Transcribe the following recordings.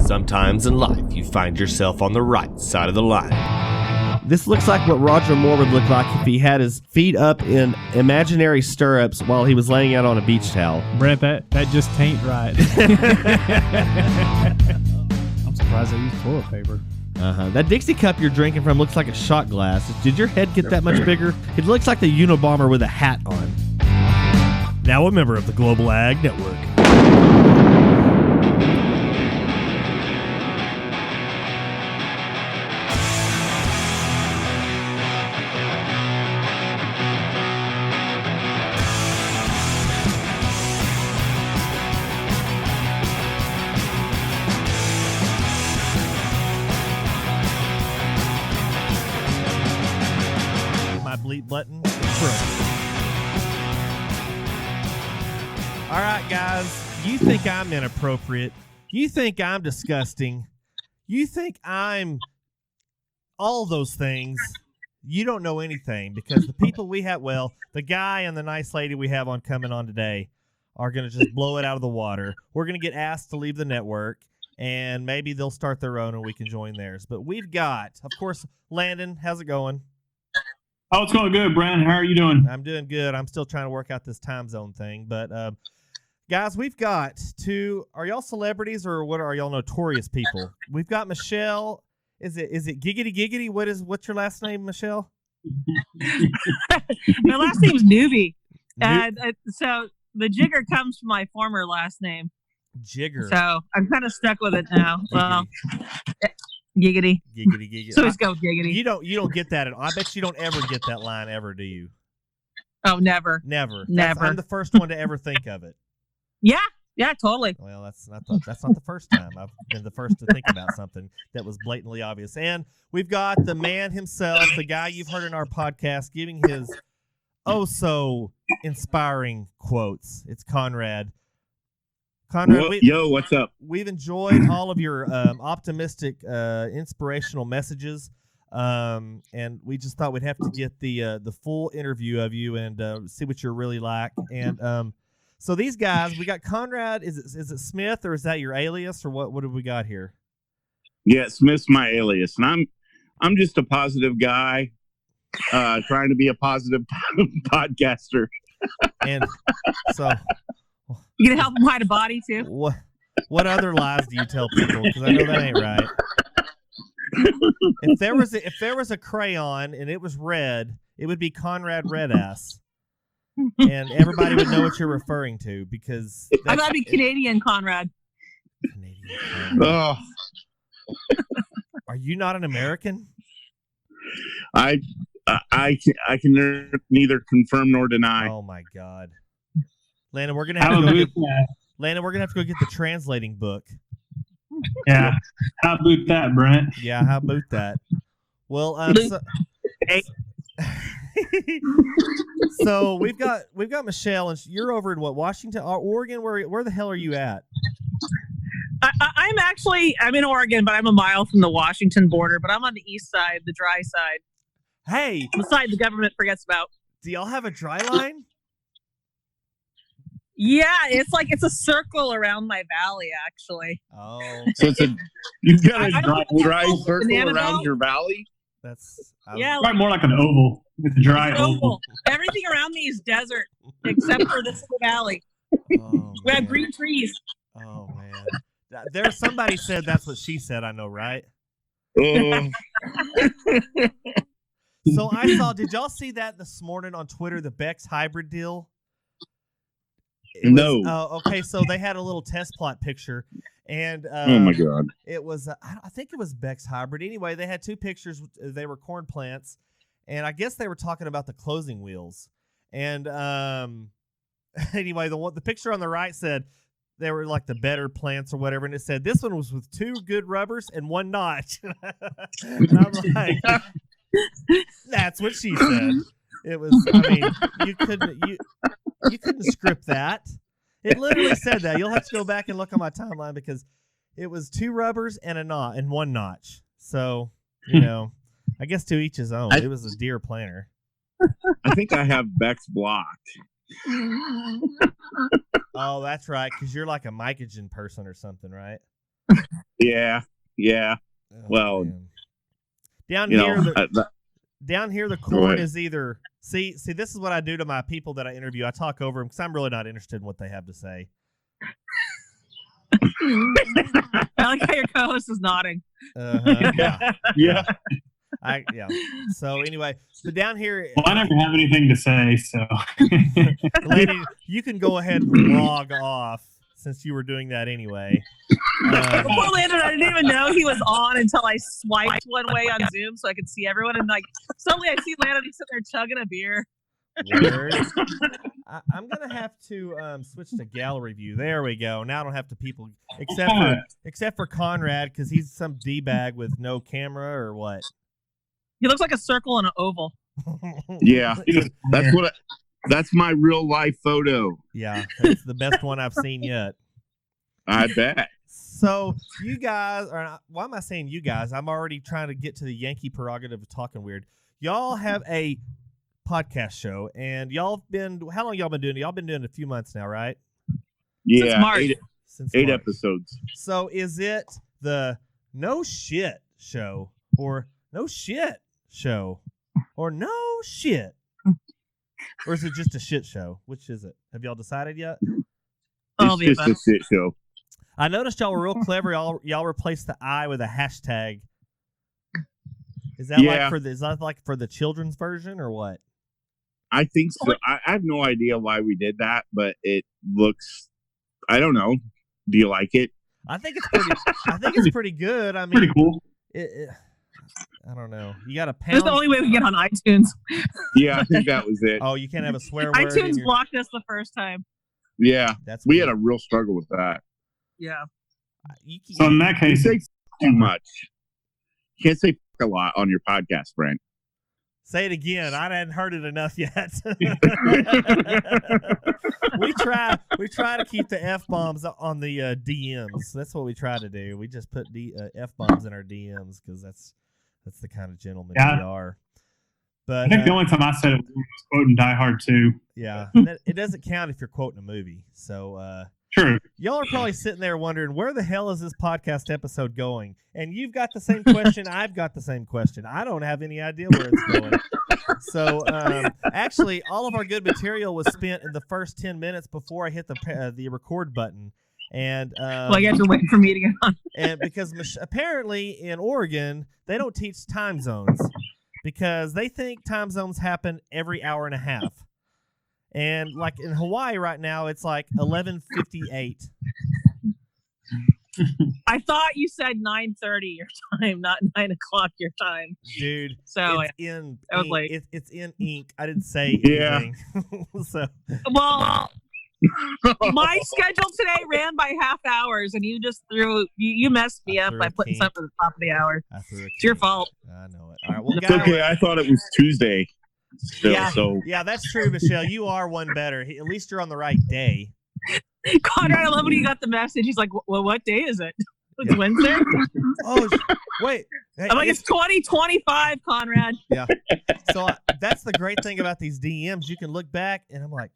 Sometimes in life, you find yourself on the right side of the line. This looks like what Roger Moore would look like if he had his feet up in imaginary stirrups while he was laying out on a beach towel. Brent, that just tain't right. I'm surprised they used toilet paper. That Dixie cup you're drinking from looks like a shot glass. Did your head get that much bigger? It looks like the Unabomber with a hat on. Now a member of the Global Ag Network. Bleep button. All right, guys. You think I'm inappropriate. You think I'm disgusting. You think I'm all those things. You don't know anything because the people we have, well, the guy and the nice lady we have on coming on today are going to just blow it out of the water. We're going to get asked to leave the network, and maybe they'll start their own and we can join theirs. But we've got, of course, Landon. How's it going? Oh, it's going good, Brent. How are you doing? I'm doing good. I'm still trying to work out this time zone thing. But, guys, we've got two. Are y'all celebrities or what are y'all notorious people? We've got Michelle. Is it Giggity Giggity? What's your last name, Michelle? My last name's Newbie. So the Jigger comes from my former last name. Jigger. So I'm kind of stuck with it now. Well, Giggity. Giggity Giggity. So let's go Giggity. You don't get that. I bet you don't ever get that line ever, do you? Oh, never. Never. Never. I'm the first one to ever think of it. Yeah, totally. Well, that's not the first time I've been the first to think about something that was blatantly obvious. And we've got the man himself, the guy you've heard in our podcast, giving his so inspiring quotes. It's Conrad. Conrad, what's up? We've enjoyed all of your optimistic, inspirational messages, and we just thought we'd have to get the full interview of you and see what you're really like. And so these guys, we got Conrad. Is it Smith or is that your alias or what? What have we got here? Yeah, Smith's my alias, and I'm just a positive guy, trying to be a positive podcaster. And so. You gonna help them hide a body too? What other lies do you tell people? Because I know that ain't right. If there was a crayon and it was red, it would be Conrad Redass, and everybody would know what you're referring to because I'm gonna be Canadian Conrad. Canadian Conrad. Oh, are you not an American? I can neither confirm nor deny. Oh my God. Landon, we're gonna have to go get the translating book. Yeah, how about that, Brent? Yeah, how about that? Well, so we've got Michelle, and you're over in what, Washington, Oregon? Where the hell are you at? I'm in Oregon, but I'm a mile from the Washington border. But I'm on the east side, the dry side. Hey, the side the government forgets about. Do y'all have a dry line? Yeah, it's a circle around my valley, actually. Oh, so you've got a dry circle around your valley. Probably more like an oval. It's a dry oval. Everything around me is desert except for this valley. Oh, we have green trees. Oh man, there's somebody said that's what she said. I know, right? So I saw. Did y'all see that this morning on Twitter? The Bex hybrid deal. No. Okay, so they had a little test plot picture, and oh my God, it was I think it was Bex hybrid. Anyway, they had two pictures. They were corn plants, and I guess they were talking about the closing wheels. And anyway, the picture on the right said they were like the better plants or whatever, and it said this one was with 2 good rubbers and 1 notch. And I'm like, that's what she said. It was. I mean, you couldn't script that. It literally said that. You'll have to go back and look on my timeline because it was 2 rubbers and a knot and 1 notch. So, I guess to each his own. It was a deer planter. I think I have Bex blocked. Oh, that's right, because you're like a mycogen person or something, right? Yeah. Oh, Well, man. Down you here, know, down here, the Go corn ahead. is either see. This is what I do to my people that I interview. I talk over them because I'm really not interested in what they have to say. I like how your co-host is nodding. Yeah. Yeah. Yeah. So anyway, but down here, Well, I never have anything to say, so. lady, you can go ahead and log off since you were doing that anyway. Poor Landon, I didn't even know he was on until I swiped one way on Zoom so I could see everyone. And like suddenly I see Landon, he's sitting there chugging a beer. Word. I'm gonna have to switch to gallery view. There we go. Now I don't have to people except for Conrad because he's some d-bag with no camera or what. He looks like a circle and an oval. yeah, that's my real life photo. Yeah, it's the best one I've seen yet. I bet. So you guys are. Why am I saying you guys? I'm already trying to get to the Yankee prerogative of talking weird. Y'all have a podcast show, and y'all been. How long y'all been doing it? Y'all been doing it a few months now, right? Yeah, Since March. Since eight March. episodes. So is it the no shit show or no shit show or no shit? Or is it just a shit show? Which is it? Have y'all decided yet? I'll be It's just about a shit show. I noticed y'all were real clever. Y'all replaced the I with a hashtag. Is that Yeah. like for the children's version or what? I think so. I have no idea why we did that, but it looks. I don't know. Do you like it? I think it's pretty good. I mean, Pretty cool. I don't know. You got a That's pound. the only way we get on iTunes. Yeah, I think that was it. Oh, you can't have a swear word. in iTunes your- blocked us the first time. Yeah, That's we weird. had a real struggle with that. Yeah. So in that You case, say too much. You can't say a lot on your podcast, Brent. Say it again. I hadn't heard it enough yet. we try to keep the F-bombs on the DMs. That's what we try to do. We just put F-bombs in our DMs because that's the kind of gentleman we are. But I think the only time I said it was quoting Die Hard 2. yeah, it doesn't count if you're quoting a movie. So True. y'all are probably sitting there wondering, where the hell is this podcast episode going? And you've got the same question. I've got the same question. I don't have any idea where it's going. So actually, all of our good material was spent in the first 10 minutes before I hit the record button. And Well, you have to wait for me to get on. and because apparently in Oregon, they don't teach time zones because they think time zones happen every hour and a half. And like in Hawaii right now, it's like 11:58. I thought you said 9:30 your time, not 9 o'clock your time. Dude, So it's in I was ink. like- It's in ink. I didn't say Yeah. anything. So Well, my schedule today ran by half hours, and you just you messed me I up threw by a putting kink. something at the top of the hour. I threw It's your fault. I know it. All right, well, It's guys, okay. I thought it was Tuesday. Still, Yeah. so yeah, that's true, Michelle. You are one better. At least you're on the right day. Conrad, I love when he got the message. He's like, "Well, what day is it? It's Yeah. Wednesday." Oh, wait. Hey, I'm like, "It's 2025, Conrad." yeah. So that's the great thing about these DMs. You can look back, and I'm like,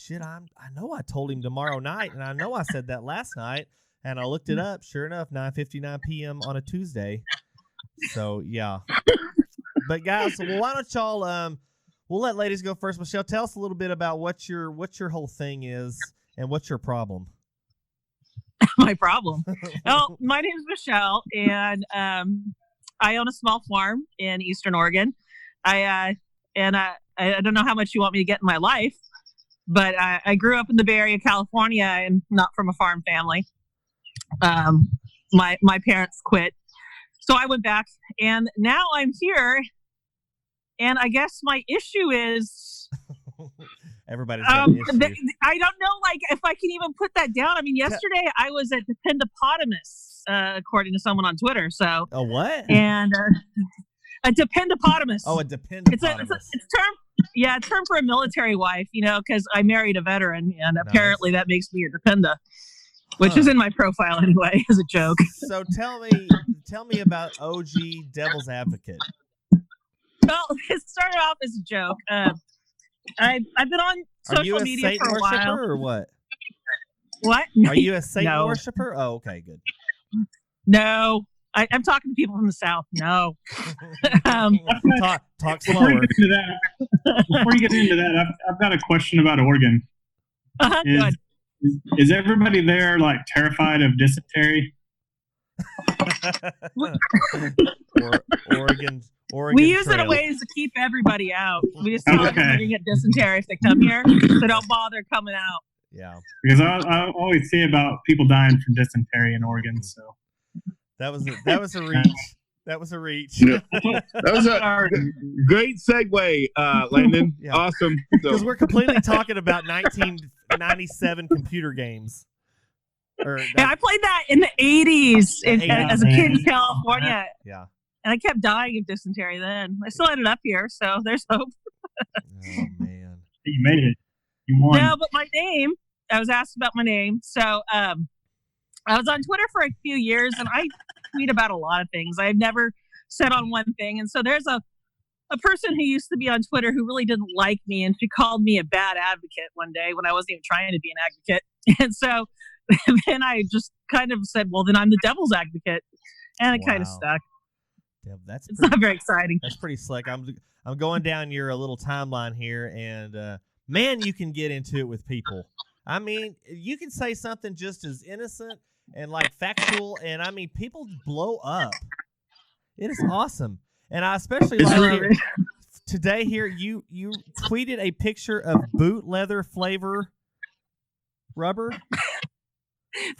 shit, I know I told him tomorrow night, and I know I said that last night, and I looked it up. Sure enough, 9:59 p.m. on a Tuesday. So yeah. But guys, well, why don't y'all we'll let ladies go first. Michelle, tell us a little bit about what your whole thing is and what's your problem. My problem. Well, my name is Michelle, and I own a small farm in Eastern Oregon. I don't know how much you want me to get in my life, but I grew up in the Bay Area, California, and not from a farm family. My parents quit, so I went back, and now I'm here. And I guess my issue is Everybody's got an issue. I don't know, like, if I can even put that down. I mean, yesterday I was at Dependopotamus, according to someone on Twitter. So A what? and a Dependopotamus. Oh, a dependent. it's a term for a military wife, because I married a veteran, and apparently that makes me a dependa, which is in my profile anyway, as a joke. So tell me about OG Devil's Advocate. Well, it started off as a joke. I've been on Are you social a media Satan for a worshiper while. or what? What? Are you a Satan No. worshiper? Oh, okay, good. No, I'm talking to people from the South. No. Talk slower. Before you get into that, I've got a question about Oregon. Good. Is everybody there like terrified of dysentery? Oregon. We use it Trail. as ways to keep everybody out. We just tell everybody to get dysentery if they come here, so don't bother coming out. Yeah, because I always see about people dying from dysentery in Oregon. So that was a reach. That was a reach. Yeah. That was a great segue, Landon. Yeah. Awesome. Because we're completely talking about 1997 computer games. I played that in the 80s as a kid in California. Yeah. And I kept dying of dysentery then. I still ended up here, so there's hope. Oh, man. You made it. You won. No, but my name, I was asked about my name. So I was on Twitter for a few years, and I tweet about a lot of things. I've never said on one thing. And so there's a person who used to be on Twitter who really didn't like me, and she called me a bad advocate one day when I wasn't even trying to be an advocate. And so then I just kind of said, well, then I'm the devil's advocate. And it kind of stuck. Yeah, it's not very exciting. That's pretty slick. I'm going down your little timeline here, and man, you can get into it with people. I mean, you can say something just as innocent and like factual, and I mean, people blow up. It is awesome, and I especially like today here. You tweeted a picture of boot leather flavor rubber.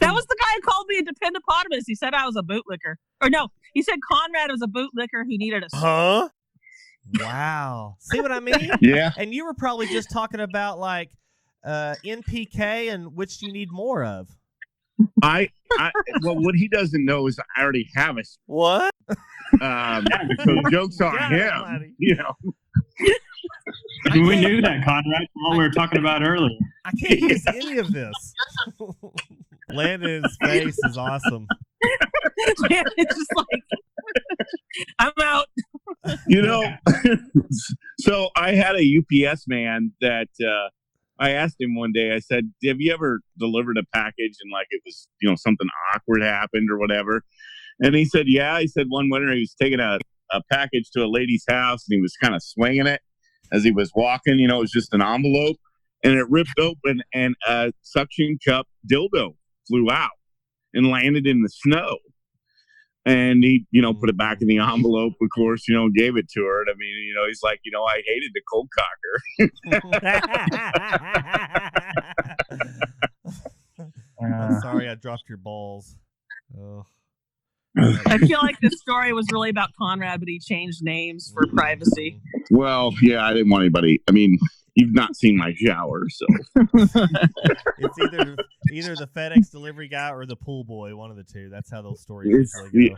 That was the guy who called me a dependopotamus. He said I was a bootlicker. Or no, he said Conrad was a bootlicker who needed a... Huh? Wow. See what I mean? Yeah. And you were probably just talking about like NPK and which you need more of. Well, what he doesn't know is I already have a... What? So the joke's on him. You know. We knew that, Conrad, what we were talking about earlier. I can't use any of this. Landon's face is awesome. Yeah, it's just like, I'm out. You know, so I had a UPS man that I asked him one day, I said, have you ever delivered a package and like it was, something awkward happened or whatever? And he said, yeah. He said one winter he was taking a package to a lady's house and he was kind of swinging it as he was walking. It was just an envelope and it ripped open and a suction cup dildo flew out and landed in the snow. And he, put it back in the envelope, of course, gave it to her. And I mean, he's like, I hated the cold cocker. I'm sorry I dropped your balls. Oh. I feel like this story was really about Conrad, but he changed names for privacy. Well, yeah, I didn't want anybody. I mean, you've not seen my shower, so. It's either the FedEx delivery guy or the pool boy, one of the two. That's how those stories usually go.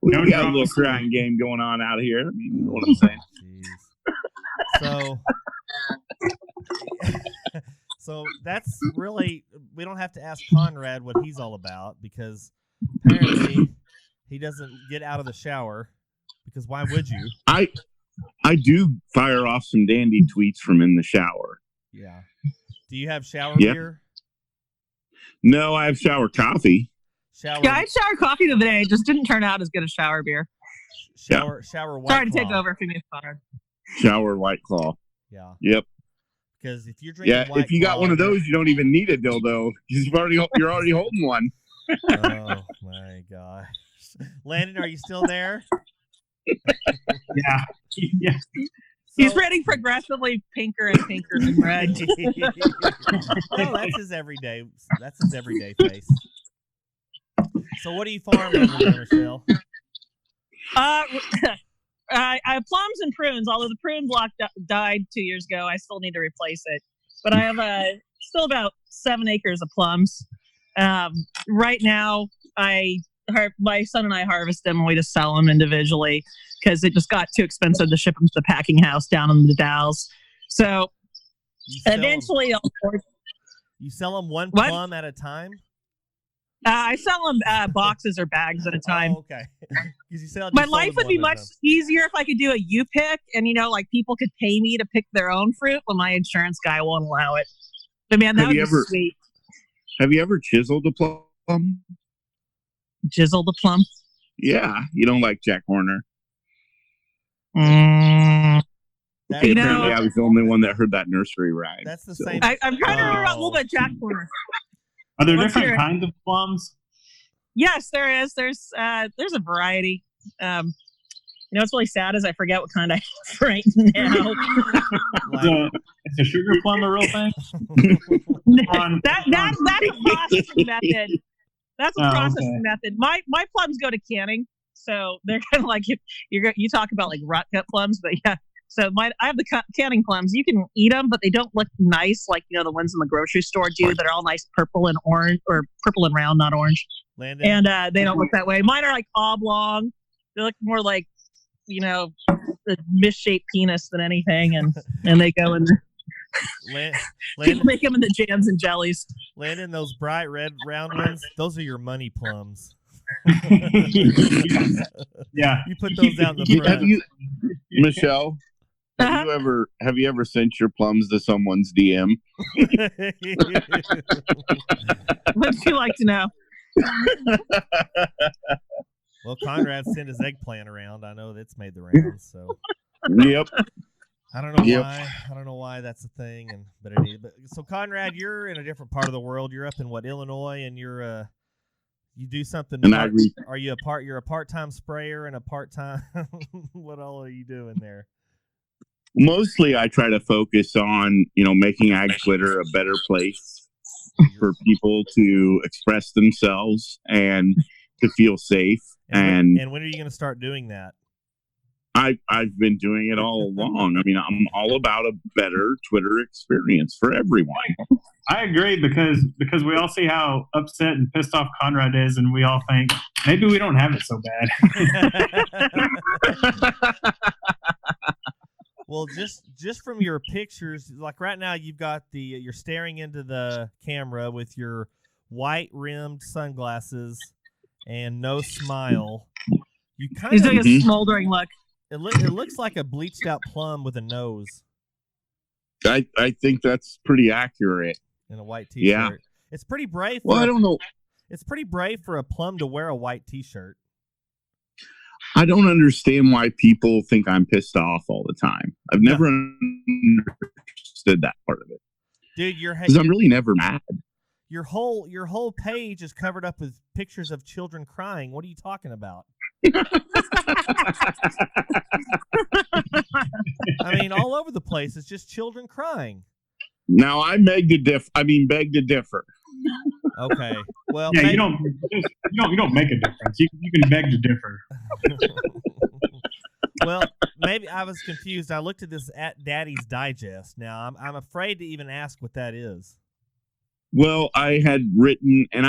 We got a little crying game going on out here. I mean, you know what I'm saying? So that's really, we don't have to ask Conrad what he's all about because apparently he doesn't get out of the shower because why would you? I do fire off some dandy tweets from in the shower. Yeah. Do you have shower beer? No, I have shower coffee. Yeah, I had shower coffee the other day. It just didn't turn out as good as shower beer. Shower White Sorry to Claw. take over from you, Conrad. Shower White Claw. Yeah. Yep. Because if you're drinking White if you got one of those, you don't even need a dildo. You're already holding one. Oh my gosh. Landon, are you still there? Yeah. He's getting progressively pinker and pinker than red. No, that's his everyday face. So what do you farm over there, Michelle? I have plums and prunes. Although the prune block died 2 years ago, I still need to replace it. But I have still about 7 acres of plums. Right now, my son and I harvest them and we just sell them individually because it just got too expensive to ship them to the packing house down in the Dalles. So eventually, you sell them one plum at a time. I sell them boxes or bags at a time. Oh, okay. My life would be much easier if I could do a U-pick and, like people could pay me to pick their own fruit, but my insurance guy won't allow it. But man, that would be sweet. Have you ever chiseled a plum? Jizzle the plum. Yeah, you don't like Jack Horner. That- Okay, apparently I was the only one that heard that nursery rhyme. That's the So- same. I'm trying to remember a little bit Jack Horner. Are there Let's hear different it. kinds of plums? Yes, there is. There's a variety. What's really sad is I forget what kind I have right now. Is a sugar plum a real thing? That's a processing method. That's a Oh, processing okay. method. My plums go to canning, so they're kind of like if you talk about like rot gut plums, but yeah. So I have the canning plums. You can eat them, but they don't look nice like the ones in the grocery store do. That are all nice purple and orange, or purple and round, not orange. Landon, And they don't look that way. Mine are like oblong. They look more like a misshaped penis than anything, and they go in. People Landon, make them into jams and jellies. Landon, those bright red round ones, those are your money plums. Yeah. You put those out in the front. Michelle? Have you ever sent your plums to someone's DM? What'd you like to know? Well, Conrad sent his eggplant around. I know that's made the rounds. So Yep. I don't know Yep. why. I don't know why that's a thing, but it is. But so Conrad, you're in a different part of the world. You're up in Illinois, and you do something. Are you you're a part-time sprayer and a part-time? What all are you doing there? Mostly, I try to focus on making Ag Twitter a better place for people to express themselves and to feel safe. And when are you going to start doing that? I've been doing it all along. I mean, I'm all about a better Twitter experience for everyone. I agree because we all see how upset and pissed off Conrad is, and we all think maybe we don't have it so bad. Well, just from your pictures, like right now, you've got you're staring into the camera with your white rimmed sunglasses and no smile. You kind He's of doing a smoldering look. It looks like a bleached out plum with a nose I think that's pretty accurate. and a white T-shirt. Yeah. It's pretty brave. Well, I don't know. It's pretty brave for a plum to wear a white T-shirt. I don't understand why people think I'm pissed off all the time. I've never understood that part of it. Dude, because I'm really never mad. Your whole page is covered up with pictures of children crying. What are you talking about? I mean, all over the place. It's just children crying. Now I beg to differ. Okay. Well, yeah, you don't make a difference. You can beg to differ. Well, maybe I was confused. I looked at this at Daddy's Digest. Now I'm afraid to even ask what that is. Well, I had written, and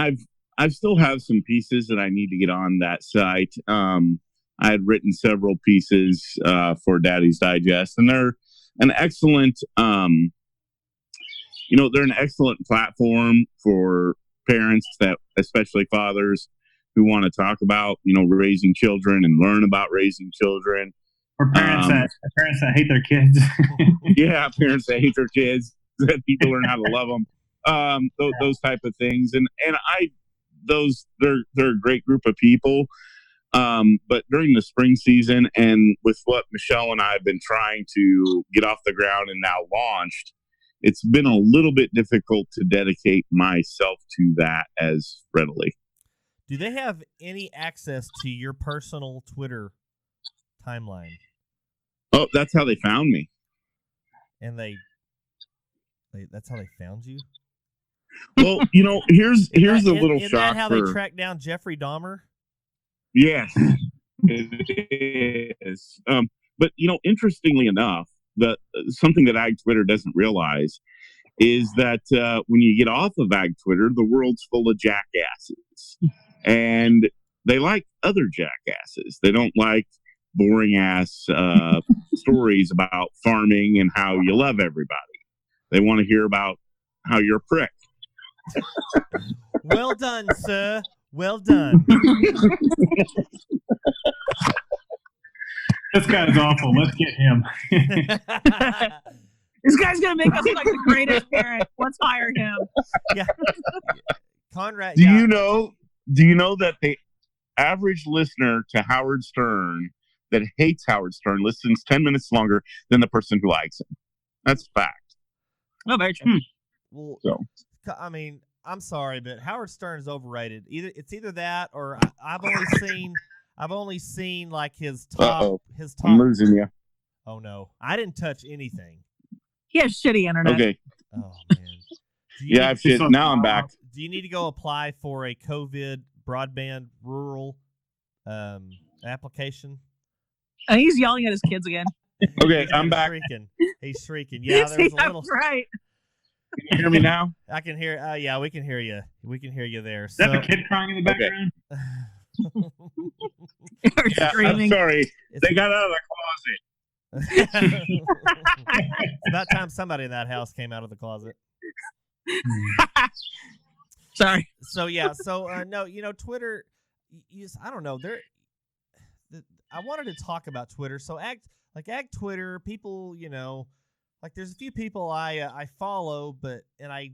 I still have some pieces that I need to get on that site. I had written several pieces for Daddy's Digest, and they're an excellent, they're an excellent platform for parents that, especially fathers, who want to talk about, raising children and learn about raising children. Or parents that hate their kids. Yeah, parents that hate their kids, that people learn how to love them. Those type of things, and they're a great group of people. But during the spring season, and with what Michelle and I have been trying to get off the ground and now launched, it's been a little bit difficult to dedicate myself to that as readily. Do they have any access to your personal Twitter timeline? Oh, that's how they found me. And that's how they found you? Well, here's a little Isn't shock. that how they tracked down Jeffrey Dahmer? Yes, it is. But interestingly enough, something that Ag Twitter doesn't realize is that when you get off of Ag Twitter, the world's full of jackasses, and they like other jackasses. They don't like boring ass stories about farming and how you love everybody. They want to hear about how you're a prick. Well done, sir. Well done. This guy's awful. Let's get him. This guy's gonna make us like the greatest parent. Let's hire him. Yeah. Conrad. Do you know that average listener to Howard Stern that hates Howard Stern listens 10 minutes longer than the person who likes him. That's a fact. Oh, very true. Well, So. I mean, I'm sorry, but Howard Stern is overrated. Either that or I've only seen like his top. Uh-oh. His I'm top. losing you. Oh no, I didn't touch anything. He has shitty internet. Okay. Oh man. Yeah, now I'm back. Do you need to go apply for a COVID broadband rural application? He's yelling at his kids again. Okay, I'm back. He's shrieking. Yeah, there was a little. Right. Can you hear me now? I can hear. Yeah, we can hear you. We can hear you there. Is that the kid crying in the background? Or Yeah, screaming. I'm sorry. They got out of the closet. It's about time somebody in that house came out of the closet. Sorry. So yeah, no, Twitter. I don't know. I wanted to talk about Twitter. So ag Twitter. People, like there's a few people I follow, but I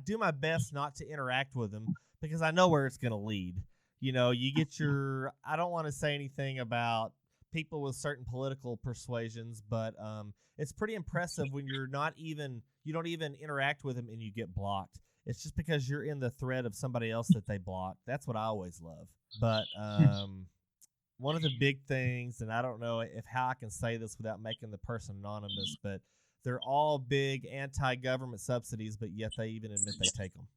do my best not to interact with them because I know where it's going to lead. You get your. I don't want to say anything about people with certain political persuasions, but it's pretty impressive when you don't even interact with them and you get blocked. It's just because you're in the thread of somebody else that they block. That's what I always love. But one of the big things, and I don't know how I can say this without making the person anonymous, but they're all big anti-government subsidies, but yet they even admit they take them.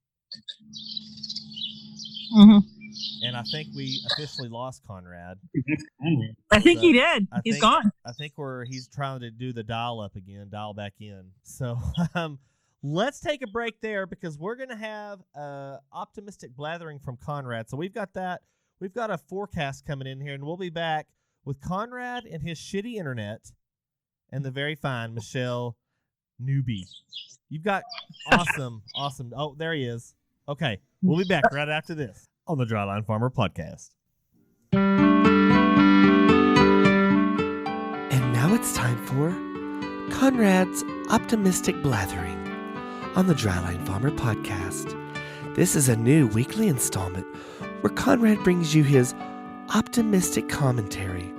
Mm-hmm. And I think we officially lost Conrad. I think he did. He's gone. I think he's trying to do the dial back in. So let's take a break there because we're going to have optimistic blathering from Conrad. So we've got that. We've got a forecast coming in here, and we'll be back with Conrad and his shitty internet and the very fine Michelle Newby. You've got awesome. Oh, there he is. Okay, we'll be back right after this on the Dryline Farmer Podcast. And now it's time for Conrad's Optimistic Blathering on the Dryline Farmer Podcast. This is a new weekly installment where Conrad brings you his optimistic commentary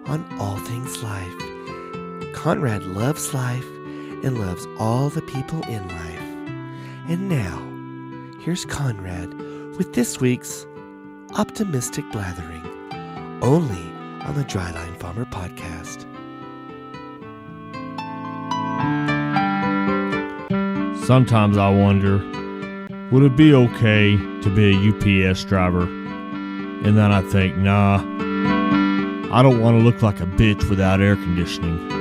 on all things life. Conrad loves life and loves all the people in life. And now, here's Conrad with this week's Optimistic Blathering, only on the Dryline Farmer Podcast. Sometimes I wonder, would it be okay to be a UPS driver? And then I think, nah, I don't want to look like a bitch without air conditioning.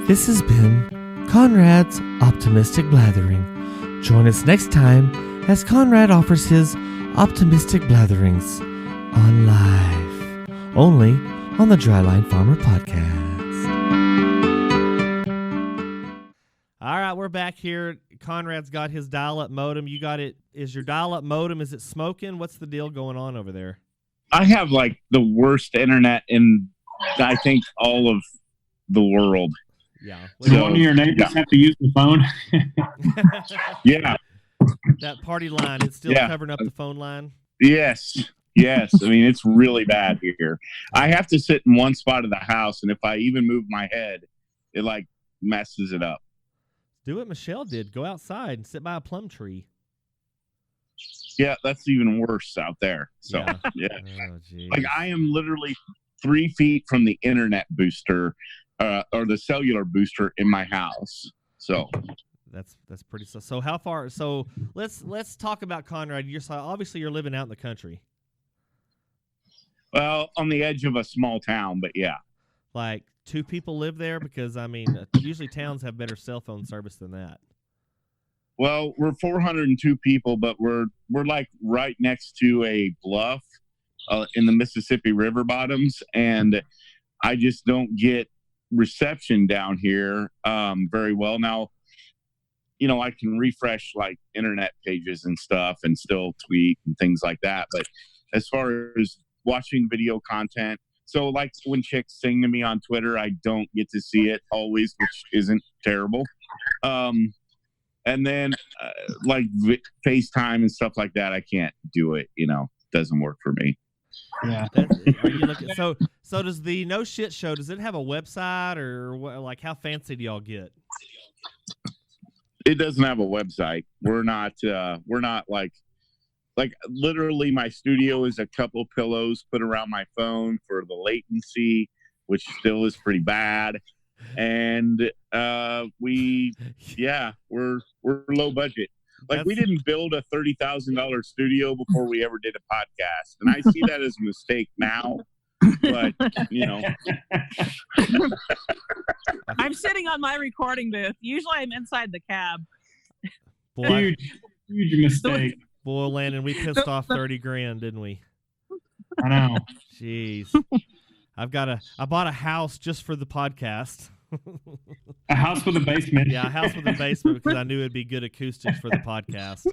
This has been Conrad's Optimistic Blathering. Join us next time as Conrad offers his optimistic blatherings on live, only on the Dryline Farmer Podcast. All right, we're back here. Conrad's got his dial-up modem. You got it. Is your dial-up modem, is it smoking? What's the deal going on over there? I have like the worst internet in, I think, all of the world. Yeah. Did one of your neighbors have to use the phone? Yeah. That party line, it's still covering up the phone line? Yes. I mean, it's really bad here. I have to sit in one spot of the house, and if I even move my head, it like messes it up. Do what Michelle did. Go outside and sit by a plum tree. Yeah, that's even worse out there. So, yeah. Oh, like I am literally 3 feet from the internet booster or the cellular booster in my house. So that's pretty. So how far? So let's talk about Conrad. Obviously you're living out in the country. Well, on the edge of a small town, but yeah. Like 2 people live there? Because, I mean, usually towns have better cell phone service than that. Well, we're 402 people, but we're like right next to a bluff in the Mississippi River bottoms, and I just don't get reception down here very well. Now, I can refresh like internet pages and stuff and still tweet and things like that, but as far as watching video content, so like when chicks sing to me on Twitter, I don't get to see it always, which isn't terrible. And then like FaceTime and stuff like that, I can't do it, doesn't work for me. Yeah. Are you looking? So does the No Shit Show? Does it have a website or what, like how fancy do y'all get? It doesn't have a website. We're not like literally my studio is a couple pillows put around my phone for the latency, which still is pretty bad. And we're low budget. Like we didn't build a $30,000 studio before we ever did a podcast. And I see that as a mistake now. But I'm sitting on my recording booth. Usually I'm inside the cab. Boy, Huge mistake. boy, Landon, we pissed off 30 grand, didn't we? I know. Jeez. I bought a house just for the podcast. A house with a basement. Yeah, a house with a basement because I knew it'd be good acoustics for the podcast.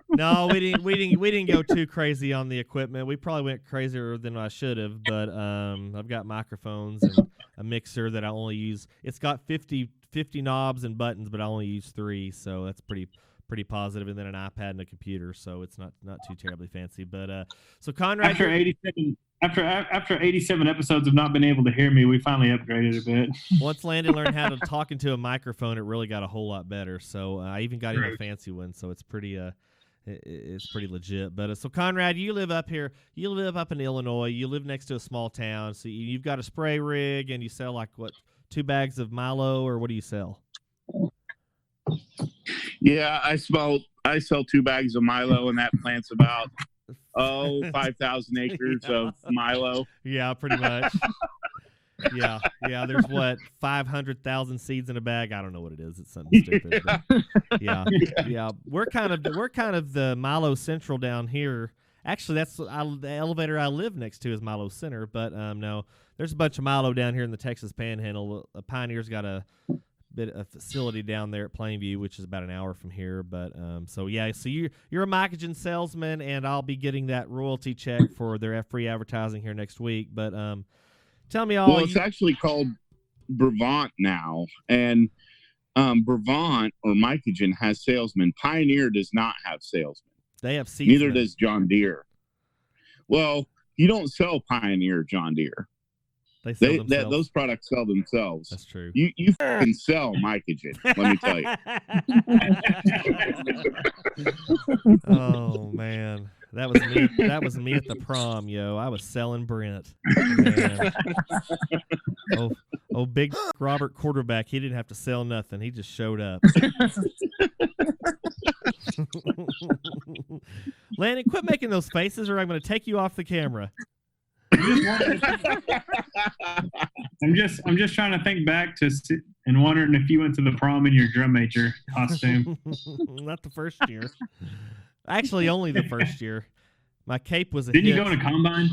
No, we didn't go too crazy on the equipment. We probably went crazier than I should have, but I've got microphones and a mixer that I only use. It's got 50 knobs and buttons, but I only use 3, so that's pretty positive. And then an iPad and a computer, so it's not too terribly fancy. But so Conrad, after 87 episodes of not being able to hear me, we finally upgraded a bit. Once Landon learned how to talk into a microphone, it really got a whole lot better. So I even got him a fancy one, so it's pretty it's pretty legit. But so Conrad, you live up here. You live up in Illinois. You live next to a small town, so you've got a spray rig, and you sell like what, 2 bags of Milo, or what do you sell? Yeah, I sell 2 bags of Milo, and that plant's about 5,000 acres of Milo. Yeah, pretty much. Yeah. There's what, 500,000 seeds in a bag. I don't know what it is. It's something stupid. Yeah. We're kind of the Milo Central down here. Actually, that's the elevator I live next to is Milo Center. But no, there's a bunch of Milo down here in the Texas Panhandle. Pioneer's got a facility down there at Plainview, which is about an hour from here. But so you're a Mycogen salesman, and I'll be getting that royalty check for their free advertising here next week. But tell me all. Well, it's actually called Brevant now, and Brevant or Mycogen has salesmen. Pioneer does not have salesmen. They have seedsmen. Neither does John Deere. Well, you don't sell Pioneer, John Deere. They sell themselves. Those products sell themselves. That's true. You can sell Mycogen, let me tell you. Oh man, that was me. That was me at the prom, yo. I was selling Brent. Man. Oh, big Robert quarterback. He didn't have to sell nothing. He just showed up. Landon, quit making those faces, or I'm going to take you off the camera. I'm just trying to think back and wondering if you went to the prom in your drum major costume. Not the first year. Actually, only the first year. My cape was a Didn't hit. you go to Combine?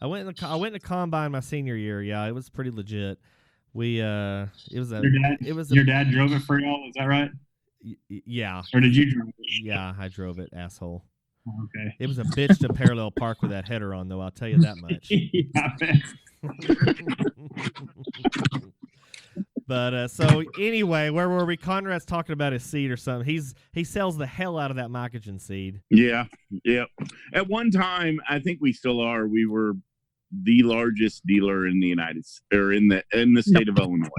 I went to Combine my senior year. Yeah, it was pretty legit. Your dad drove it for y'all. Is that right? Yeah. Or did you drive it? Yeah, I drove it, asshole. Okay. It was a bitch to parallel park with that header on, though. I'll tell you that much. But so anyway, where were we? Conrad's talking about his seed or something. He sells the hell out of that Mycogen seed. Yeah. At one time, I think we still are. We were the largest dealer in the in the state of Illinois.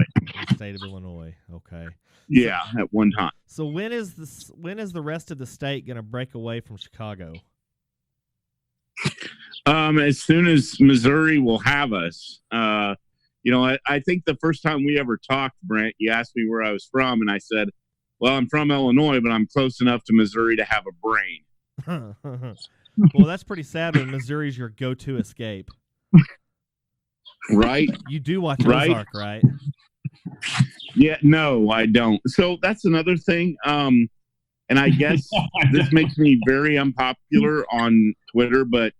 The state of Illinois. Okay. Yeah, at one time. So when is the rest of the state going to break away from Chicago? As soon as Missouri will have us. I think the first time we ever talked, Brent, you asked me where I was from, and I said, well, I'm from Illinois, but I'm close enough to Missouri to have a brain. Well, that's pretty sad when Missouri's your go-to escape. Right? You do watch right? Ozark, right? Yeah, no, I don't. So that's another thing. And I guess this makes me very unpopular on Twitter, but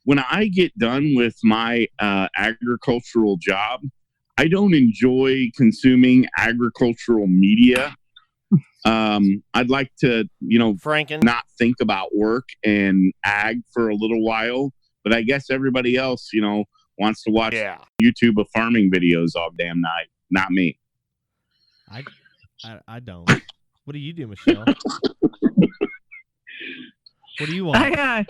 when I get done with my agricultural job, I don't enjoy consuming agricultural media. I'd like to, Franken, not think about work and ag for a little while, but I guess everybody else, wants to watch YouTube of farming videos all damn night. Not me. I don't. What do you do, Michelle? What do you want?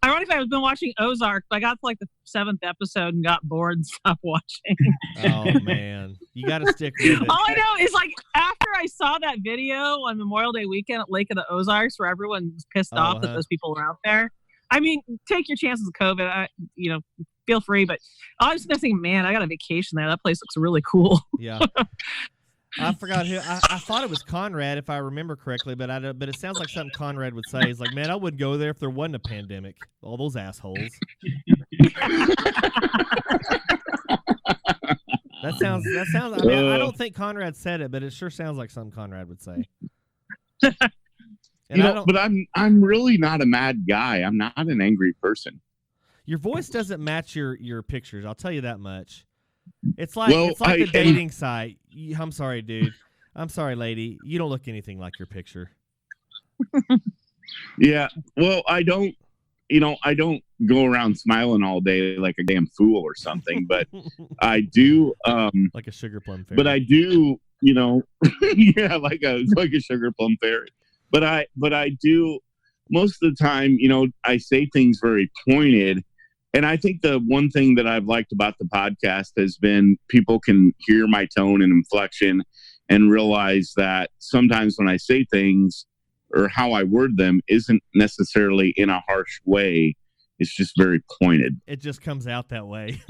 Ironically, I've been watching Ozark, but I got to like the 7th episode and got bored and stopped watching. Oh man, you got to stick with it. All I know is like after I saw that video on Memorial Day weekend at Lake of the Ozarks where everyone was pissed off that those people were out there. I mean, take your chances with COVID. Feel free, but I was just thinking, man, I got a vacation there. That place looks really cool. Yeah. I forgot who. I thought it was Conrad, if I remember correctly, but But it sounds like something Conrad would say. He's like, "Man, I wouldn't go there if there wasn't a pandemic. All those assholes." That sounds. I mean, I don't think Conrad said it, but it sure sounds like something Conrad would say. But I'm really not a mad guy. I'm not an angry person. Your voice doesn't match your pictures. I'll tell you that much. It's like a dating site. I'm sorry, dude. I'm sorry, lady. You don't look anything like your picture. Yeah. Well, I don't go around smiling all day like a damn fool or something, but I do. Like a sugar plum fairy. But I do, yeah, like a sugar plum fairy. But I do most of the time, I say things very pointed. And I think the one thing that I've liked about the podcast has been people can hear my tone and inflection and realize that sometimes when I say things or how I word them isn't necessarily in a harsh way. It's just very pointed. It just comes out that way.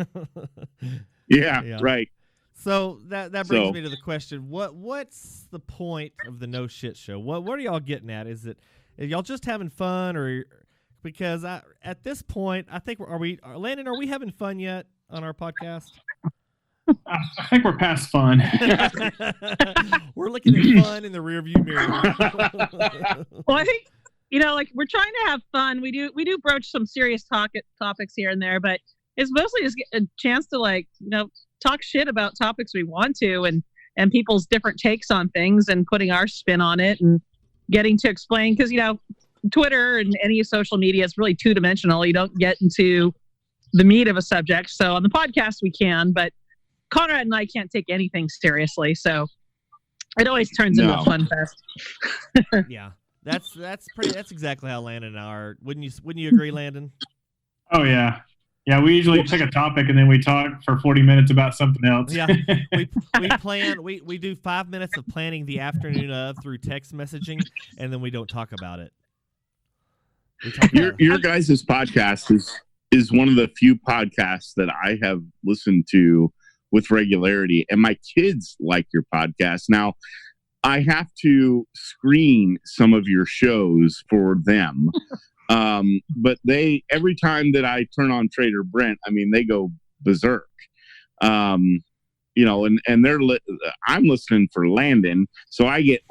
Yeah, right. So that brings me to the question: what's the point of the No Shit Show? What are y'all getting at? Is y'all just having fun, or because at this point I think Landon? Are we having fun yet on our podcast? I think we're past fun. We're looking at fun in the rearview mirror. Well, I think we're trying to have fun. We do broach some serious topics here and there, but it's mostly just a chance to talk shit about topics we want to and people's different takes on things and putting our spin on it and getting to explain, because Twitter and any social media is really two-dimensional. You don't get into the meat of a subject. So on the podcast we can, but Conrad and I can't take anything seriously, so it always turns into a fun fest. Yeah, that's exactly how Landon and I are. Wouldn't you agree, Landon? Oh yeah. Yeah, we usually pick a topic and then we talk for 40 minutes about something else. Yeah, we do 5 minutes of planning the afternoon of through text messaging, and then we don't talk about it. Your guys' podcast is one of the few podcasts that I have listened to with regularity, and my kids like your podcast. Now, I have to screen some of your shows for them. But every time that I turn on Trader Brent, I mean, they go berserk. And I'm listening for Landon, so I get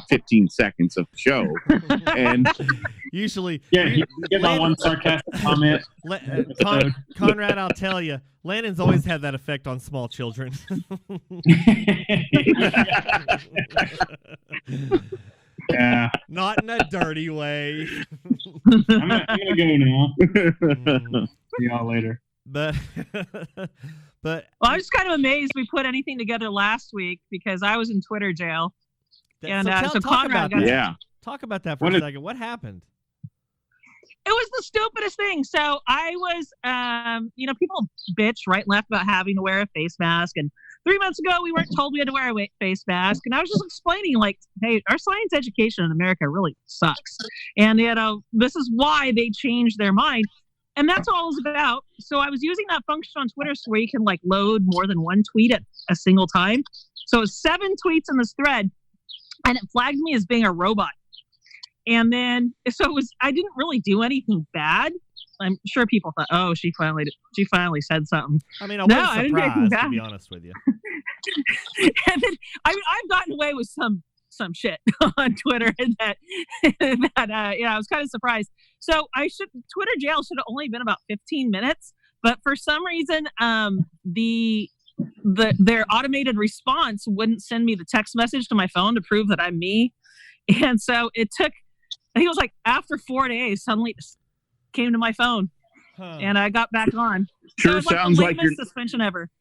15 seconds of show. And usually, you get that one sarcastic comment. Conrad, I'll tell you, Landon's always had that effect on small children. Yeah. Not in a dirty way. I'm gonna go now. See y'all later. But I'm just kind of amazed we put anything together last week because I was in Twitter jail. So Conrad talk about that for a second. What happened? It was the stupidest thing. So I was, people bitch right and left about having to wear a face mask. And 3 months ago, we weren't told we had to wear a face mask. And I was just explaining, hey, our science education in America really sucks. And, this is why they changed their mind. And that's all it was about. So I was using that function on Twitter so where you can load more than one tweet at a single time. So it was 7 tweets in this thread, and it flagged me as being a robot. And then, I didn't really do anything bad. I'm sure people thought, oh, she finally said something. I mean, I didn't do anything bad, to be honest with you. And then, I've gotten away with some shit on Twitter that I was kind of surprised. So Twitter jail should have only been about 15 minutes, but for some reason, their automated response wouldn't send me the text message to my phone to prove that I'm me. And so it took, I think it was after 4 days, suddenly it came to my phone, and I got back on. Sure, so sounds like your suspension ever.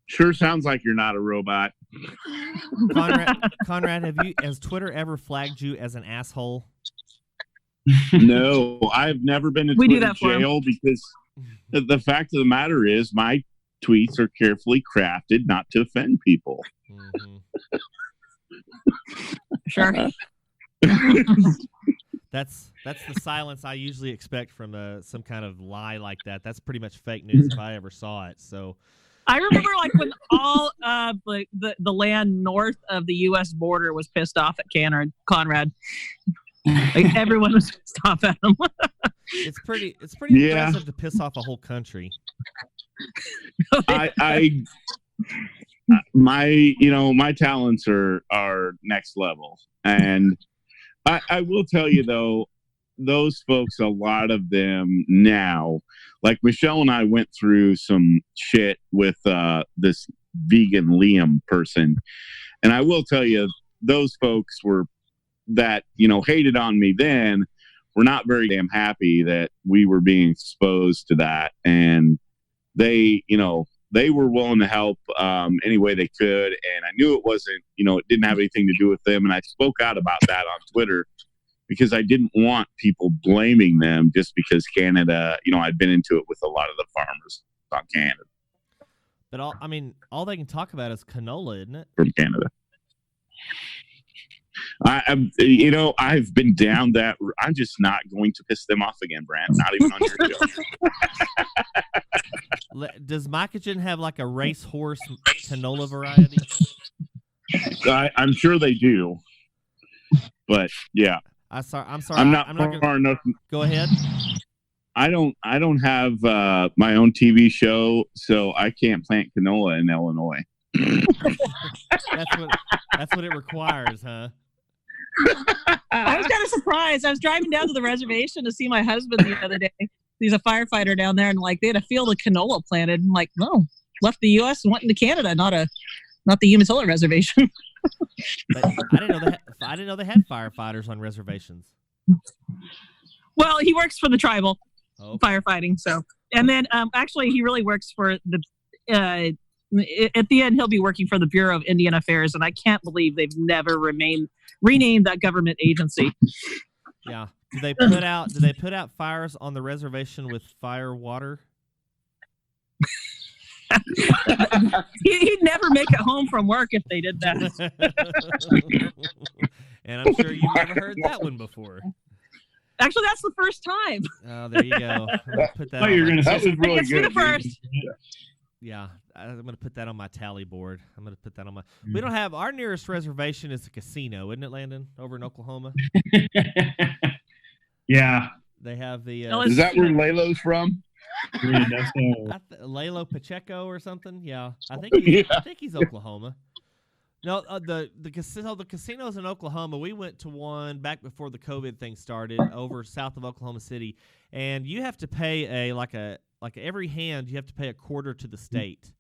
Sure sounds like you're not a robot. Conrad, has Twitter ever flagged you as an asshole? No, I've never been to We do Twitter that for 'em. jail because the fact of the matter is my tweets are carefully crafted not to offend people. Mhm. Sure. That's the silence I usually expect from some kind of lie like that. That's pretty much fake news if I ever saw it. So I remember like when all the land north of the U.S. border was pissed off at Conrad. Like everyone was pissed off at him. it's pretty Yeah. impressive to piss off a whole country. My talents are next level, and I will tell you though, those folks, a lot of them now, like Michelle and I went through some shit with this vegan Liam person, and I will tell you, those folks that hated on me then were not very damn happy that we were being exposed to that, and they were willing to help any way they could, and I knew it wasn't, it didn't have anything to do with them, and I spoke out about that on Twitter because I didn't want people blaming them just because Canada, I'd been into it with a lot of the farmers on Canada. But all they can talk about is canola, isn't it? From Canada. I've been down that. I'm just not going to piss them off again, Brant. Not even on your show. Does Mycogen have like a racehorse canola variety? I'm sure they do, but yeah. I'm sorry. I'm not gonna far enough. go ahead. I don't have my own TV show, so I can't plant canola in Illinois. That's what it requires, huh? I was kind of surprised. I was driving down to the reservation to see my husband the other day. He's a firefighter down there, and like they had a field of canola planted. I'm like, no, left the U.S. and went into Canada, not the Umatilla reservation. But I didn't know they had firefighters on reservations. Well, he works for the tribal firefighting. So, and then actually, he really works for the. At the end, he'll be working for the Bureau of Indian Affairs, and I can't believe they've never renamed that government agency. Yeah. Do they put out fires on the reservation with fire water? He'd never make it home from work if they did that. And I'm sure you've never heard that one before. Actually, that's the first time. Oh, there you go. Put that. Oh, you're going to say That was really It's for good. the first. Yeah, I'm going to put that on my tally board. I'm going to put that on my. We don't have our nearest reservation is a casino, isn't it, Landon? Over in Oklahoma. Yeah. They have the. Is that where Lalo's from? Lalo Pacheco or something? Yeah, I think he's Oklahoma. No, the casinos in Oklahoma. We went to one back before the COVID thing started over south of Oklahoma City, and you have to pay every hand you have to pay a quarter to the state.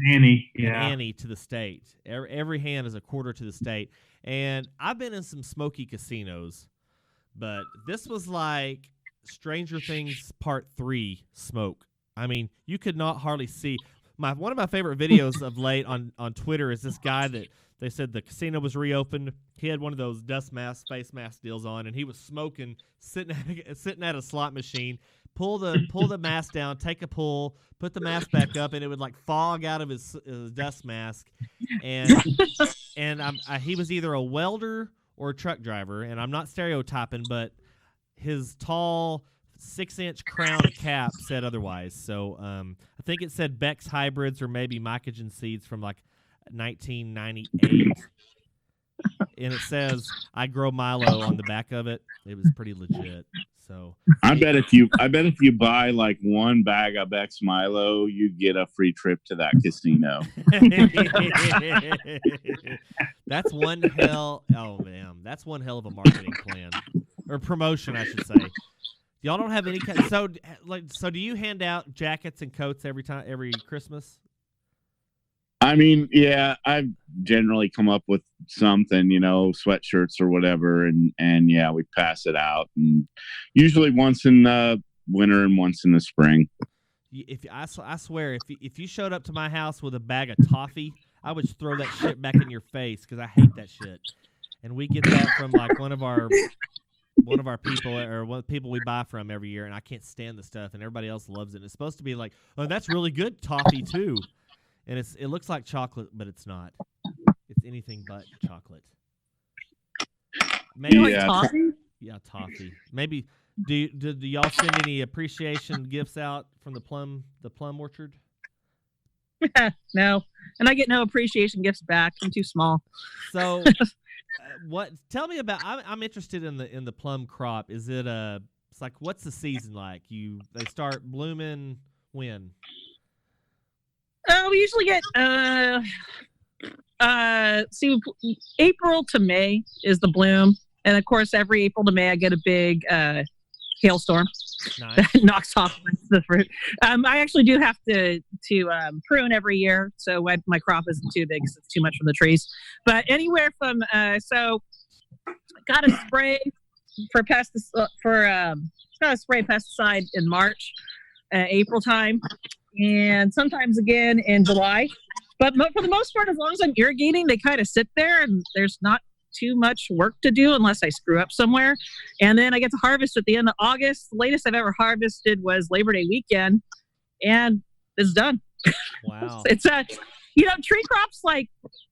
Annie, An yeah. Annie to the state. Every hand is a quarter to the state, and I've been in some smoky casinos, but this was like Stranger Things Part 3 smoke. I mean, you could not hardly see. One of my favorite videos of late on Twitter is this guy that they said the casino was reopened. He had one of those face mask deals on, and he was smoking, sitting at a slot machine. Pull the mask down, take a pull, put the mask back up, and it would like fog out of his dust mask. And he was either a welder or a truck driver, and I'm not stereotyping, but his tall 6-inch crown cap said otherwise. So I think it said Beck's hybrids or maybe Mycogen seeds from like 1998. And it says I grow Milo on the back of it. It was pretty legit. So I bet if you buy like one bag of Beck's Milo, you get a free trip to that casino. That's one hell. Oh man, that's one hell of a marketing plan or promotion, I should say. Y'all don't have any. So do you hand out jackets and coats every Christmas? I mean, yeah, I've generally come up with something, sweatshirts or whatever, and yeah, we pass it out, and usually once in the winter and once in the spring. I swear, if you showed up to my house with a bag of toffee, I would throw that shit back in your face because I hate that shit. And we get that from like one of our one of our people or one of the people we buy from every year, and I can't stand the stuff, and everybody else loves it. And it's supposed to be like, oh, that's really good toffee too, and it looks like chocolate, but it's not. It's anything but chocolate. Maybe Like toffee? Yeah, toffee. Maybe do y'all send any appreciation gifts out from the plum orchard? No, and I get no appreciation gifts back. I'm too small. So, what? Tell me about. I'm interested in the plum crop. Is it it's like what's the season like? They start blooming when? We usually get April to May is the bloom, and of course every April to May I get a big hailstorm Nice. that knocks off the fruit. I actually do have to prune every year, so my crop isn't too big because it's too much from the trees. But anywhere from so got a spray for pesticide in March, April time, and sometimes again in July. But for the most part, as long as I'm irrigating, they kind of sit there, and there's not too much work to do unless I screw up somewhere. And then I get to harvest at the end of August. The latest I've ever harvested was Labor Day weekend, and it's done. Wow. It's tree crops, like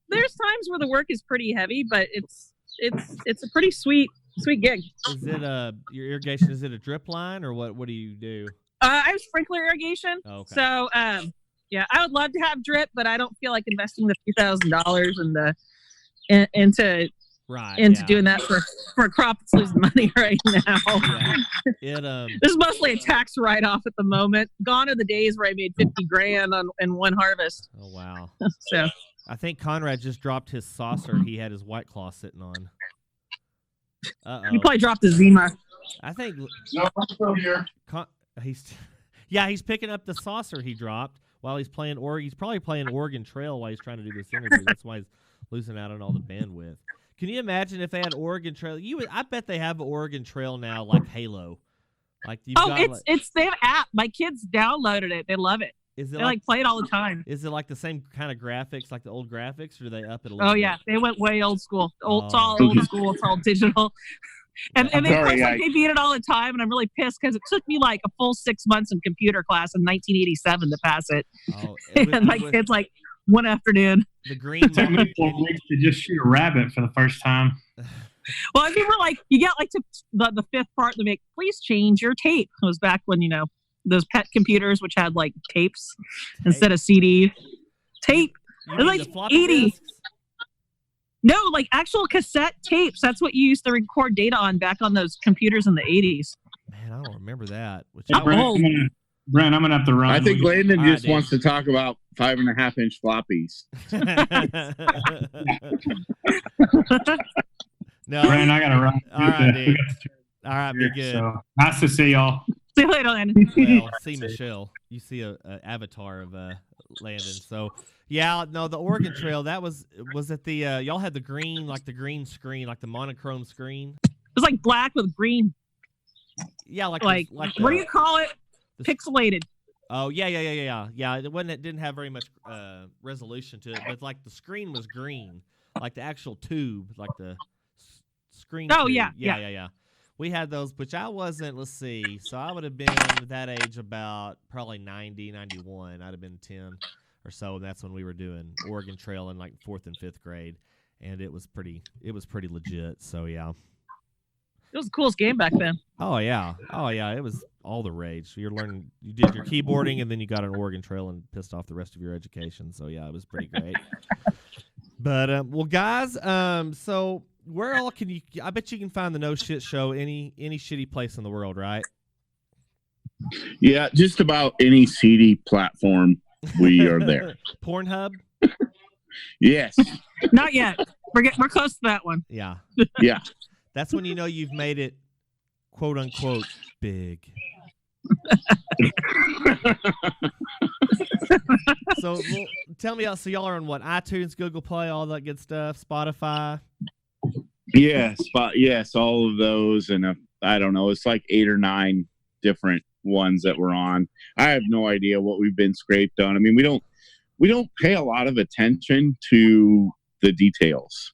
there's times where the work is pretty heavy, but it's a pretty sweet gig. Is it your irrigation? Is it a drip line or what? What do you do? I have sprinkler irrigation. Oh, okay. So yeah, I would love to have drip, but I don't feel like investing the $2,000 into doing that for a crop that's losing money right now. Yeah. This is mostly a tax write-off at the moment. Gone are the days where I made $50,000 in one harvest. Oh wow. So I think Conrad just dropped his saucer he had his White Claw sitting on. You probably dropped the Zima. I think No, I'm still here. He's picking up the saucer he dropped while he's playing He's probably playing Oregon Trail while he's trying to do this interview. That's why he's losing out on all the bandwidth. Can you imagine if they had Oregon Trail? I bet they have Oregon Trail now, like Halo. Like they have an app. My kids downloaded it. They love it. They play it all the time. Is it like the same kind of graphics, like the old graphics, or do they up it a little? Oh yeah, they went way old school. It's all old school. It's all digital. And they beat it all the time, and I'm really pissed because it took me like a full 6 months in computer class in 1987 to pass it. Oh, and my kids like one afternoon. The green. It took me 4 weeks to just shoot a rabbit for the first time. Well, if you were like, you get like to the fifth part to make, please change your tape. It was back when those pet computers which had like tapes instead of CD. Tape. It was like 80. Discs? No, like actual cassette tapes. That's what you used to record data on back on those computers in the 80s. Man, I don't remember that. Brent, I'm going to have to run. I think Landon just wants to talk about 5.5-inch floppies. No, Brent, I got to run. All right, dude. All right, be good. So, nice to see y'all. See you later, Landon. Well, see Michelle. You see a avatar of Landon. So, yeah, no, the Oregon Trail, that was it the, y'all had the green screen, like the monochrome screen? It was like black with green. Yeah, like what do you call it? Pixelated. Oh, yeah. Yeah, it didn't have very much resolution to it, but like the screen was green, like the actual tube, like the screen. Oh, tube. Yeah. We had those, which I wasn't, let's see. So I would have been that age about probably 90, 91. I'd have been 10 or so. And that's when we were doing Oregon Trail in like 4th and 5th grade. And it was pretty legit. So, yeah. It was the coolest game back then. Oh, yeah. It was all the rage. So you did your keyboarding, and then you got an Oregon Trail and pissed off the rest of your education. So, yeah, it was pretty great. But, well, guys, so where all can you? I bet you can find the No Shit Show any shitty place in the world, right? Yeah, just about any CD platform we are there. Pornhub? Yes. Not yet. We're close to that one. Yeah. Yeah. That's when you know you've made it, quote unquote, big. So tell me, so y'all are on what? iTunes, Google Play, all that good stuff, Spotify. Yes, all of those, and I don't know, it's like 8 or 9 different ones that we're on. I have no idea what we've been scraped on. I mean, we don't pay a lot of attention to the details.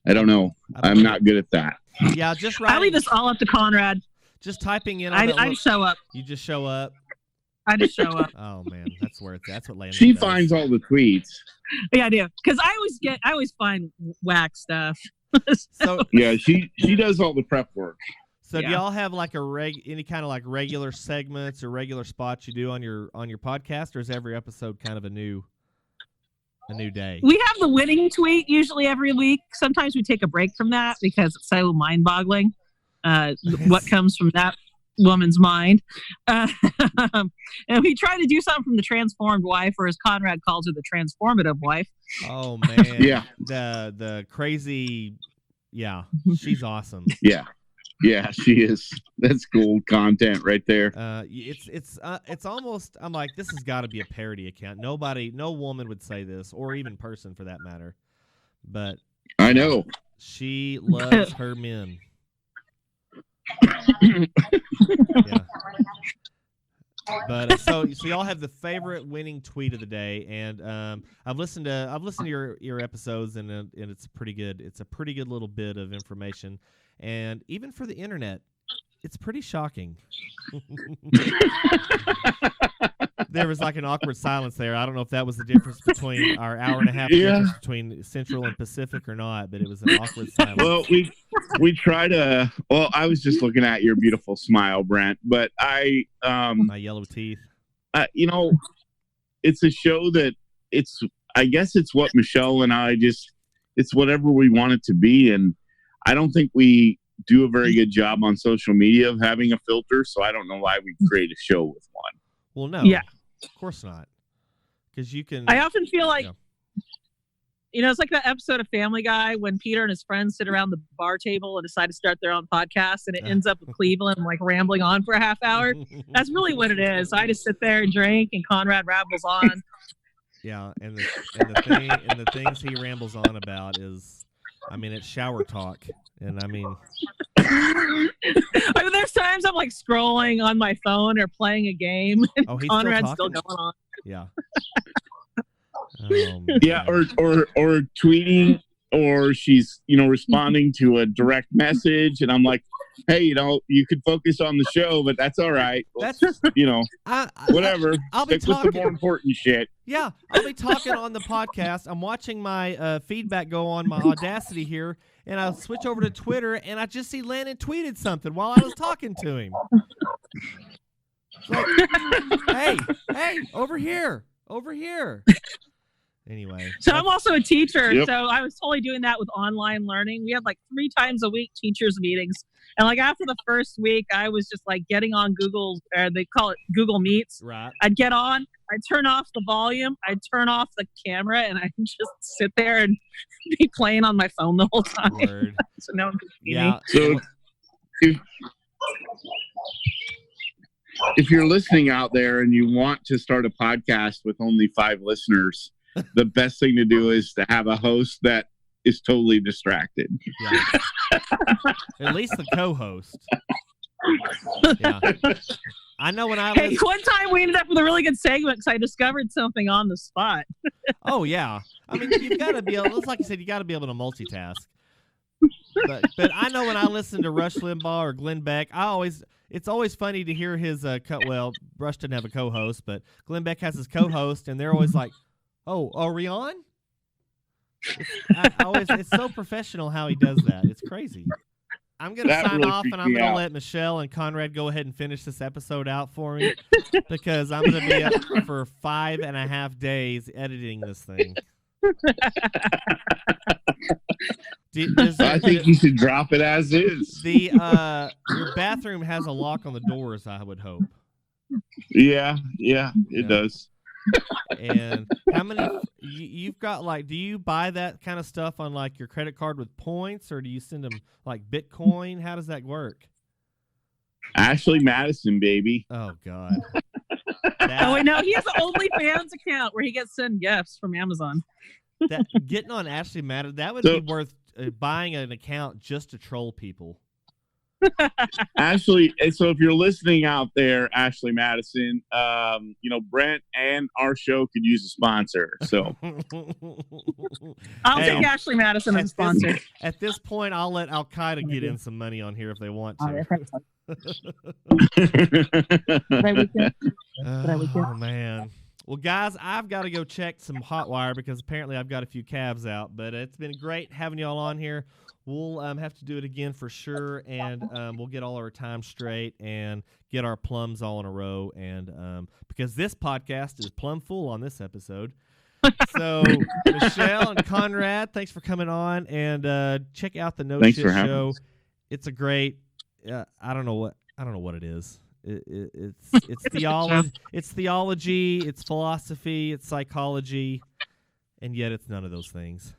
I don't know. I'm not good at that. Yeah, just I writing. leave this all up to Conrad. Just typing in. On I that just show up. You just show up. I just show up. Oh man, that's what Landon She does. finds all the tweets. Yeah, I do. Because I always find whack stuff. So Yeah, she does all the prep work. So Yeah. do y'all have like any kind of like regular segments or regular spots you do on your podcast, or is every episode kind of a new day? We have the winning tweet usually every week. Sometimes we take a break from that because it's so mind-boggling. What comes from that woman's mind, and we try to do something from the transformed wife, or as Conrad calls her, the transformative wife. Oh man, Yeah. The crazy, yeah, she's awesome. Yeah, she is. That's gold content right there. It's almost. I'm like, this has got to be a parody account. No woman would say this, or even person for that matter. But I know. she loves her men. Yeah. But so y'all have the favorite winning tweet of the day, and I've listened to your episodes, and it's pretty good. It's a pretty good little bit of information, and even for the internet, it's pretty shocking. There was like an awkward silence there. I don't know if that was the difference between our hour and a half difference between Central and Pacific or not, but it was an awkward silence. Well, we try to. Well, I was just looking at your beautiful smile, Brent, but My yellow teeth. It's a show that I guess it's what Michelle and I it's whatever we want it to be, and I don't think we do a very good job on social media of having a filter, so I don't know why we create a show with one. Well, no. Yeah. Of course not. Because you can. I often feel like, it's like that episode of Family Guy when Peter and his friends sit around the bar table and decide to start their own podcast, and it ends up with Cleveland like rambling on for a half hour. That's really what it is. I just sit there and drink, and Conrad rambles on. Yeah, and the things he rambles on about is, it's shower talk, and there's times I'm like scrolling on my phone or playing a game, and he's Conrad's still still going on. Yeah. Yeah, or tweeting, or she's responding to a direct message, and I'm like, hey, you could focus on the show, but that's all right. That's whatever. I'll be Stick with talking. the more important shit. Yeah, I'll be talking on the podcast. I'm watching my feedback go on my Audacity here, and I'll switch over to Twitter, and I just see Landon tweeted something while I was talking to him. Like, hey, over here. Anyway. So I'm also a teacher, Yep. so I was totally doing that with online learning. We had like 3 times a week teachers meetings. And like after the first week, I was just like getting on they call it Google Meets. Right. I'd get on, I'd turn off the volume, I'd turn off the camera, and I'd just sit there and be playing on my phone the whole time. Word. So no one could see Yeah. So if you're listening out there and you want to start a podcast with only 5 listeners, the best thing to do is to have a host that is totally distracted. Yeah. At least the co-host. Yeah. I know when I Hey, one time we ended up with a really good segment because I discovered something on the spot. Oh yeah. You've got to be able. It's like you said, you got to be able to multitask. But I know when I listen to Rush Limbaugh or Glenn Beck, it's always funny to hear his Rush doesn't have a co-host, but Glenn Beck has his co-host, and they're always like, "Oh, are we on?" It's so professional how he does that. It's crazy. I'm going to sign really off, and I'm going to let Michelle and Conrad go ahead and finish this episode out for me because I'm going to be up for 5.5 days editing this thing. I think you should drop it as is. Your bathroom has a lock on the doors, I would hope. Yeah, it does. And how many you've got? Like, do you buy that kind of stuff on like your credit card with points, or do you send them like Bitcoin? How does that work? Ashley Madison, baby. Oh God. Oh, wait, no, he has an OnlyFans account where he gets sent gifts from Amazon. Getting on Ashley Madison, that would be worth buying an account just to troll people. Ashley, and so if you're listening out there, Ashley Madison, Brent and our show could use a sponsor. So I'll take Ashley Madison as a sponsor. At this point, I'll let Al Qaeda get in some money on here if they want to. Oh man. Well, guys, I've got to go check some hot wire because apparently I've got a few calves out. But it's been great having y'all on here. We'll have to do it again for sure, and we'll get all our time straight and get our plums all in a row. And because this podcast is plumb full on this episode. So, Michelle and Conrad, thanks for coming on, and check out the No Thanks Shit for having Show. us. It's a great. I don't know what it is. It's theology. It's theology. It's philosophy. It's psychology, and yet it's none of those things.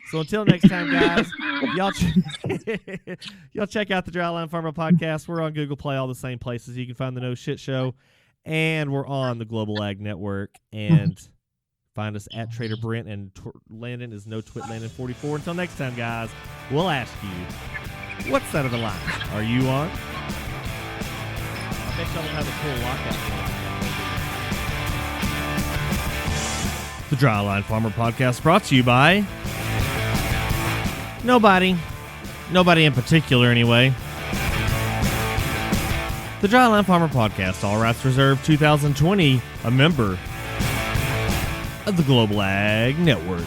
So until next time, guys, y'all check out the Dryland Farmer Podcast. We're on Google Play, all the same places. You can find the No Shit Show, and we're on the Global Ag Network. And find us at Trader Brent, and Landon is No Twit Landon 44. Until next time, guys, we'll ask you, what side of the line are you on? I bet y'all don't have a full lockout. The Dryline Farmer Podcast brought to you by nobody in particular, anyway. The Dryline Farmer Podcast, all rights reserved, 2020, a member of the Global Ag Network.